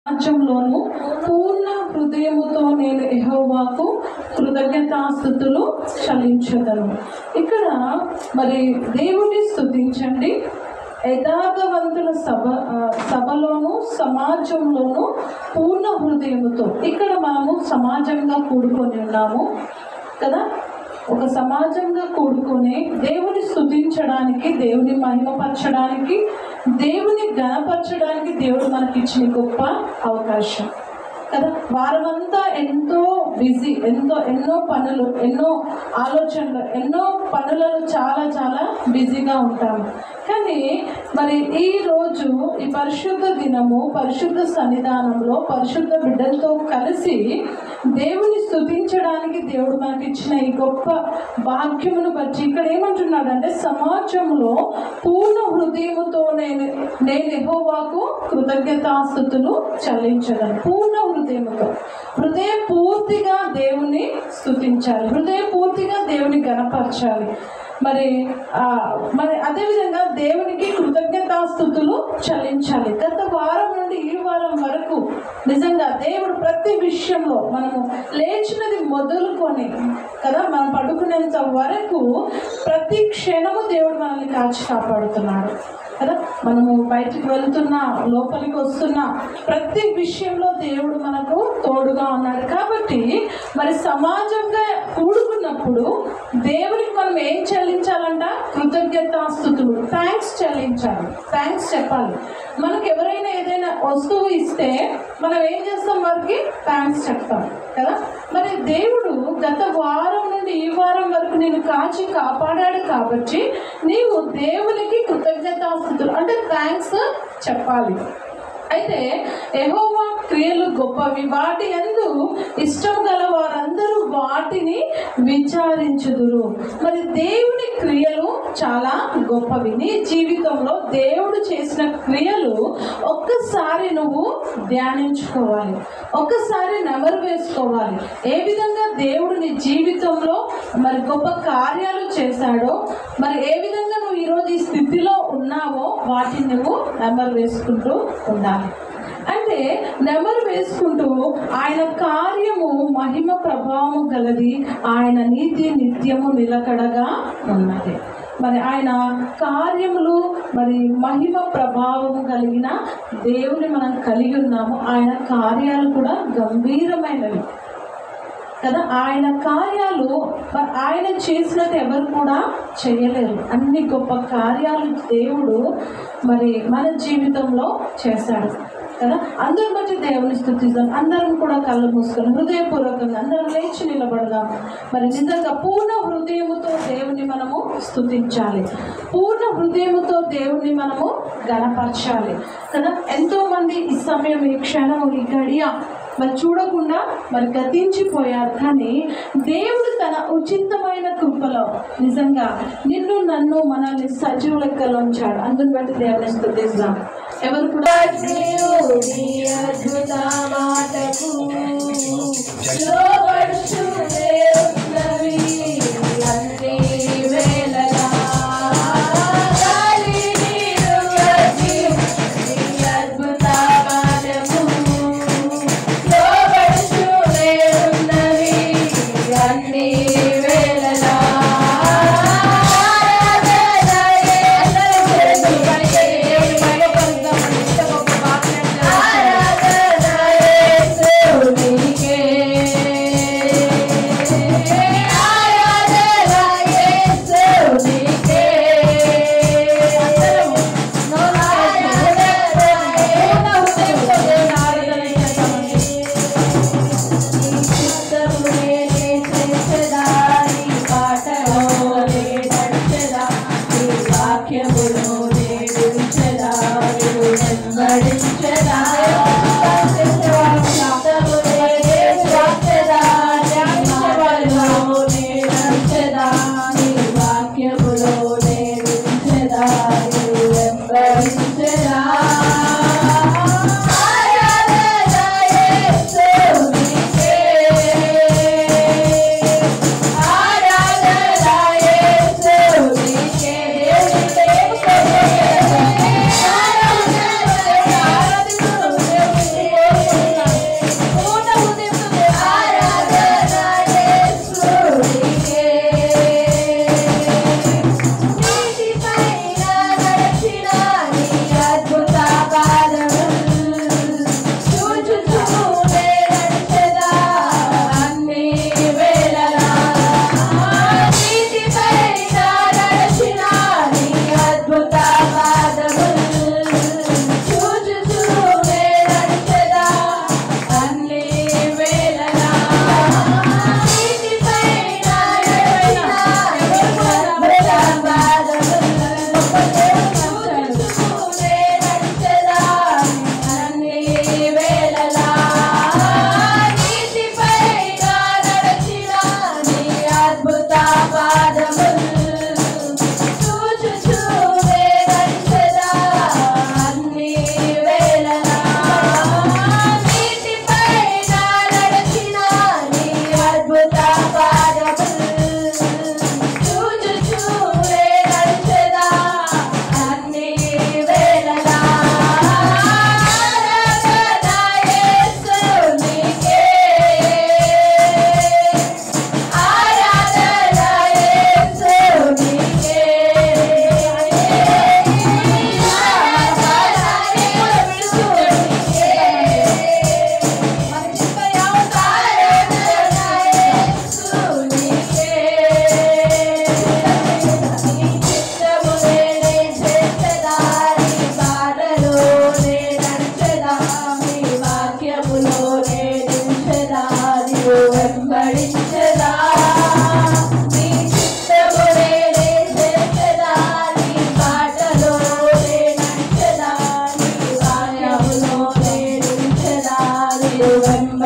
రాజ్యంలోను పూర్ణ హృదయముతో నేను యెహోవాకు కృతజ్ఞతాస్తుతులు చెల్లించెదను. ఇక్కడ మరి దేవుని స్తుతించండి. యథార్థవంతుల సభలోను సమాజంలోను పూర్ణ హృదయముతో. ఇక్కడ మనము సమాజంగా కూడుకొని ఉన్నాము కదా. ఒక సమాజంగా కూడుకొని దేవుని స్తుతించడానికి, దేవుని మహిమపరచడానికి, దేవుని ఘనపరచడానికి దేవుడు మనకి ఇచ్చిన గొప్ప అవకాశం కదా. వారమంతా ఎంతో బిజీ, ఎన్నో పనులు, ఎన్నో ఆలోచనలు, ఎన్నో పనులలో చాలా చాలా బిజీగా ఉంటాము. కానీ మరి ఈ రోజు ఈ పరిశుద్ధ దినము పరిశుద్ధ సన్నిధానంలో పరిశుద్ధ బిడ్డలతో కలిసి దేవుని స్తుతించడానికి దేవుడు మనకి ఇచ్చిన ఈ గొప్ప భాగ్యమును బట్టి ఇక్కడ ఏమంటున్నాడంటే, సమాజంలో పూర్ణ హృదయముతో నేను యెహోవాకు కృతజ్ఞతాస్తుతులు చెల్లించగలను. పూర్ణ హృదయముతో, హృదయం పూర్తిగా దేవుని స్తుతించాలి, హృదయం పూర్తిగా దేవుని గణపరచాలి. మరి అదేవిధంగా దేవునికి కృతజ్ఞతాస్తుతులు చెల్లించాలి. గత వారం నుండి ఈ వారం వరకు నిజంగా దేవుడు ప్రతి విషయంలో మనము లేచినది మొదలుకొని కదా మనం పడుకునేంత వరకు ప్రతి క్షణము దేవుడు మనల్ని కాచి కాపాడుతున్నాడు కదా. మనము బయటికి వెళ్తున్నా, లోపలికి వస్తున్నా, ప్రతి విషయంలో దేవుడు మనకు తోడుగా ఉన్నాడు. కాబట్టి మరి సమాజంగా కూడుకున్నప్పుడు దేవునికి మనం ఏం చెల్లించాలంట? కృతజ్ఞతాస్తుతులు, థ్యాంక్స్ చెల్లించాలి, థ్యాంక్స్ చెప్పాలి. మనకు ఎవరైనా ఏదైనా వస్తువు ఇస్తే మనం ఏం చేస్తాం? వారికి థ్యాంక్స్ చెప్తాం కదా. మరి దేవుడు గత వారం నుండి ఈ వారం వరకు నేను కాచి కాపాడాడు కాబట్టి నీవు దేవునికి కృతజ్ఞతాస్తుతులు అంటే థ్యాంక్స్ చెప్పాలి. అయితే యెహోవా క్రియలు గొప్పవి, వాటి యందు ఇష్టం గల వారందరూ వాటిని విచారించుదురు. మరి దేవుని క్రియలు చాలా గొప్పవి. నీ జీవితంలో దేవుడు చేసిన క్రియలు ఒక్కసారి నువ్వు ధ్యానించుకోవాలి, ఒక్కసారి నెమరు వేసుకోవాలి. ఏ విధంగా దేవుడు నీ జీవితంలో మరి గొప్ప కార్యాలు చేశాడో, మరి ఏ విధంగా నువ్వు ఈరోజు ఈ స్థితిలో ఉన్నావో వాటిని నువ్వు నెమరు వేసుకుంటూ ఉండాలి. అంటే నెమరు వేసుకుంటూ ఆయన కార్యము మహిమ ప్రభావము గలది, ఆయన నీతి నిత్యము నిలకడగా ఉన్నది. మరి ఆయన కార్యములు మరి మహిమ ప్రభావము కలిగిన దేవుని మనం కలిగి ఉన్నాము. ఆయన కార్యాలు కూడా గంభీరమైనవి కదా. ఆయన కార్యాలు ఆయన చేసినట్టు ఎవరు కూడా చేయలేరు. అన్ని గొప్ప కార్యాలు దేవుడు మరి మన జీవితంలో చేశాడు కదా. అందరం బట్టి దేవుని స్తుతిద్దాం. అందరం కూడా కళ్ళు మూసుకొని హృదయపూర్వకంగా అందరం లేచి నిలబడదాం. మరి నిజంగా పూర్ణ హృదయముతో దేవుని మనము స్తుతించాలి, పూర్ణ హృదయముతో దేవుని మనము గణపరచాలి కదా. ఎంతో మంది ఈ సమయం, ఈ క్షణం, ఈ గడియ మరి చూడకుండా మరి గతించిపోయారు. కానీ దేవుడు తన ఉచితమైన కృపలో నిజంగా నిన్ను నన్ను మనల్ని సజీవ లెక్కలో ఉంచాడు. అందుని బట్టి దేవుని స్తుతిద్దాం. ఎవరు కూడా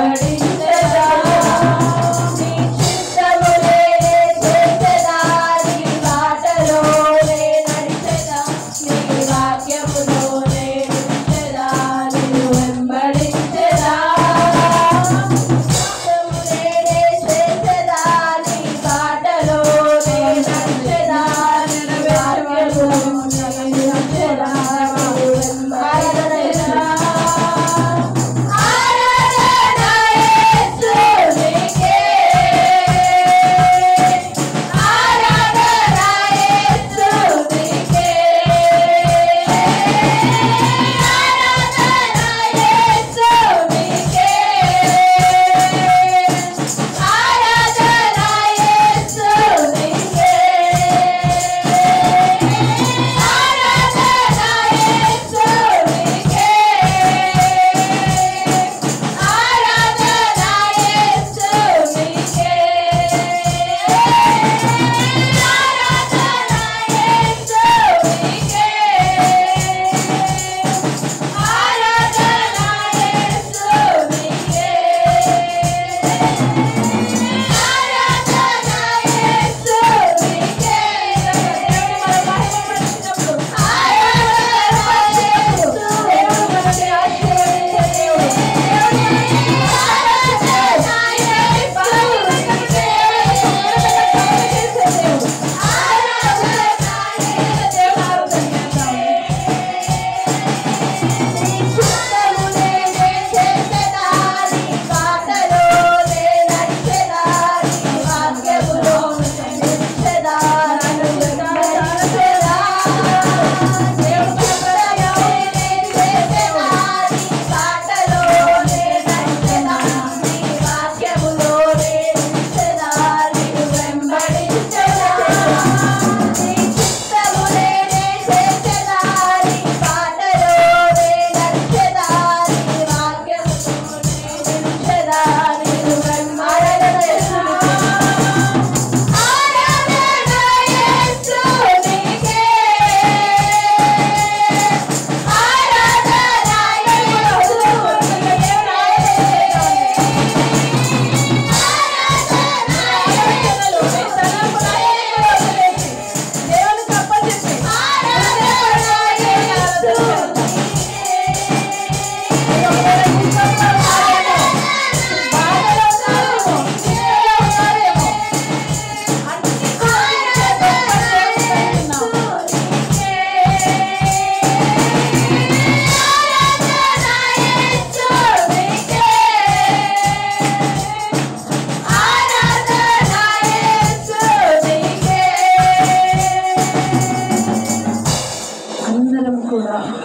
వెంబడించెదా నీ చిత్తమునే చేసెదా నీ బాటలోనే నడిచెదా నీ వాక్యములోనే నిలిచెదా నిన్ను వెంబడించెదా చిత్తమునే చేసెదా నీ బాటలోనే నడిచెదా నీ వాక్యములోనే నిలిచెదా నిన్ను వెంబడించెదా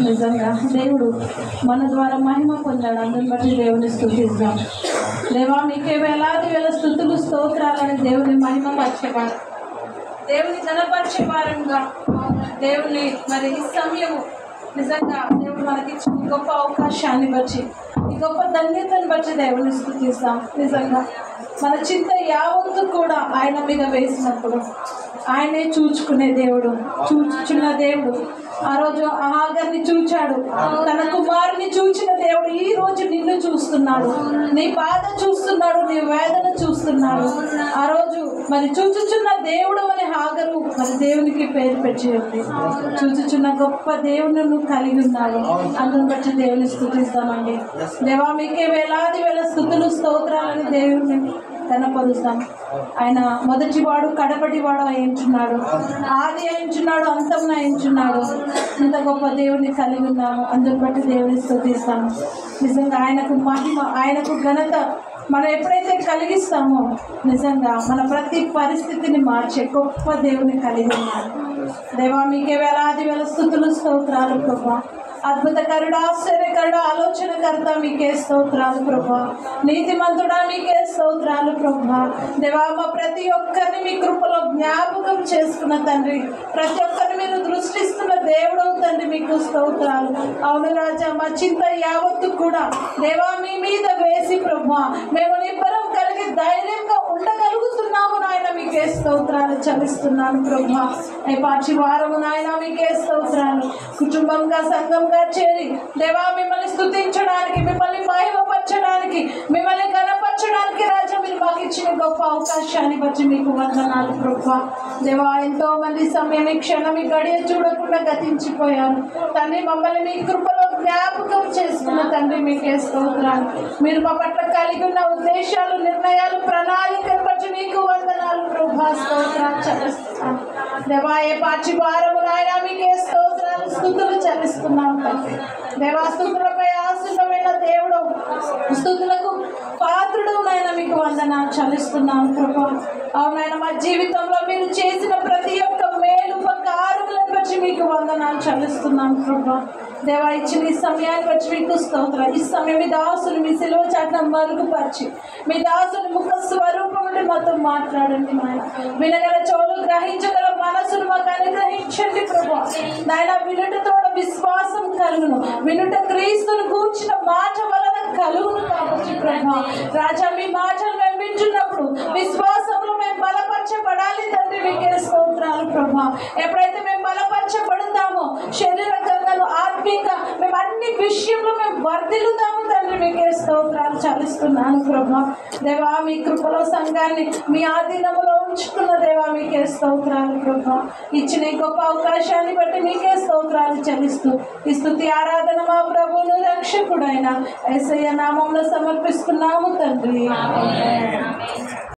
నిజంగా దేవుడు మన ద్వారా మహిమ పొందాడు. అందుని బట్టి దేవుని స్తుతిద్దాం. దేవా మీకే వేలాది వేల స్తుతులు స్తోత్రాలని దేవుని మహిమ పరిచేవారు, దేవుని ఘనపరిచే వారంగా దేవుని మరి ఈ సమయము నిజంగా దేవుడు మనకి ఇచ్చిన గొప్ప అవకాశాన్ని బట్టి ఈ గొప్ప ధన్యతను బట్టి దేవుని స్తుతిస్తాం. నిజంగా మన చింత యావత్తు కూడా ఆయన మీద వేసినప్పుడు ఆయనే చూచుకునే దేవుడు, చూచుచున్న దేవుడు. ఆ రోజు ఆగర్ని చూచాడు, తన కుమారుని చూచిన దేవుడు ఈ రోజు నిన్ను చూస్తున్నాడు, నీ బాధ చూస్తున్నాడు, నీ వేదన చూస్తున్నాడు. ఆ రోజు మరి చూచుచున్న దేవుడు అని హాగరు మరి దేవునికి పేరు పెట్టి ఉంది. చూచుచున్న గొప్ప దేవుని నువ్వు కలిగి ఉన్నాడు. అందుని బట్టి దేవుని స్తుతిస్తామండి. దేవా మీకే వేలాది వేల స్తుతులు స్తోత్రాలని దేవుని కనపరుస్తాం. ఆయన మొదటివాడు కడపటివాడు అయించున్నాడు, ఆది అయించున్నాడు, అంతం అయించున్నాడు. ఇంత గొప్ప దేవుని కలిగి ఉన్నాము. అందుని బట్టి దేవుని స్తుతిస్తాము. నిజంగా ఆయనకు మహిమ, ఆయనకు ఘనత మనం ఎప్పుడైతే కలిగిస్తామో నిజంగా మన ప్రతి పరిస్థితిని మార్చే గొప్ప దేవుని కలిగి ఉన్నాడు. దేవా మీకే వేలాది వేల స్తుతులు స్తోత్రాలు ప్రభా. అద్భుతకరుడు, ఆశ్చర్యకరుడు, ఆలోచనకర్త మీకే స్తోత్రాలు ప్రభా. నీతిమంతుడా మీకే స్తోత్రాలు ప్రభా. దేవా మా ప్రతి ఒక్కరిని మీ కృపలో జ్ఞాపకం చేసుకున్న తండ్రి, ప్రతి ఒక్కరిని మీరు దృష్టిస్తున్న దేవుడు తండ్రి, మీకు స్తోత్రాలు. అవును రాజా, మా చింత యావత్తు కూడా దేవా మీ మీద వేసి ప్రభా మేము నిబ్బరం కలిగి ధైర్యంగా ఉండగలుగుతున్నాము నాయన, మీకే స్తోత్రాలు చెల్లిస్తున్నాను ప్రభా. ఈ పాచి వారము నాయన మీకే స్తోత్రాలు. కుటుంబంగా సంఘంగా చేరి దేవా మిమ్మల్ని స్తుతించడానికి, మిమ్మల్ని మహిమపరచడానికి, మిమ్మల్ని సమయాన్ని బట్టి మీకు వందనాలు ప్రభువా. దేవా, ఎంతో మంది సమయం ఈ క్షణం ఈ గడియ చూడకుండా గతించిపోయారు తండ్రి. మమ్మల్ని మీ కృపలో జ్ఞాపకం చేసుకున్న తండ్రి మీకే స్తోత్రాలు. మీరు మా పట్ల కలిగి ఉన్న ఉద్దేశాలు, నిర్ణయాలు, ప్రణాళికను బట్టి మీకు వందనాలు ప్రభువా. స్తోత్రాలు చెల్లిస్తున్నాను దేవా. ఏ పాచి భారము నాయన మీకే స్తోత్రాలు, స్తుతులు చెల్లిస్తున్నాం తండ్రి. దేవా, స్తుతులపై ఆశీర్వమైన దేవుడు, స్తుతులకు పాత్రుడు నాయన మీకు వందనాలు చెల్లిస్తున్నాను ప్రభువా. అవునాయన మా జీవితంలో మీరు చేసిన ప్రతి ఒక్క మేలు ఉపకారములను బట్టి మీకు వందనాలు చెల్లిస్తున్నాను ప్రభువా. దేవా, ఇచ్చిన ఈ సమయాన్ని బట్టి మీకు స్తోత్రాలు. ఈ సమయం మీ దాసులు మీ సిలువ చాటున మరుగుపరిచి మీ దాసుని ముఖ స్వరూపం నుండి మాతో మాట్లాడండి నాయన. వినగల చెవులు, గ్రహించగల మనసును మాకు అనుగ్రహించండి ప్రభువా. నాయన వినుటతో విశ్వాసం కలుగును, వినుట క్రీస్తును కూర్చిన మాట వలన కలుగును కాబట్టి ప్రభువా. రాజా, మీ మాటలు మేము వింటున్నప్పుడు విశ్వాసంలో మేము బలపరచబడాలి తండ్రి. మీకే స్తోత్రాలు ప్రభువా. ఎప్పుడైతే మేము బలపరచబడతామో శరీరకంగాను ఆత్మీయంగా మేము అన్ని విషయంలో మేము వర్ధిల్లుతాము తండ్రి. మీకే స్తోత్రాలు చెల్లిస్తున్నాను ప్రభువా. దేవా, మీ కృపలో సంఘాన్ని మీ ఆధీనంలో ఉంచుకున్న దేవా మీకే స్తోత్రాలు ప్రభువా. ఇచ్చిన ఈ గొప్ప అవకాశాన్ని బట్టి మీకే స్తోత్రాలు చెల్లిస్తూ ఈ స్తుతి ఆరాధన మా ప్రభువును రక్షకుడైన యేసయ్య నామములో సమర్పిస్తున్నాము తండ్రి.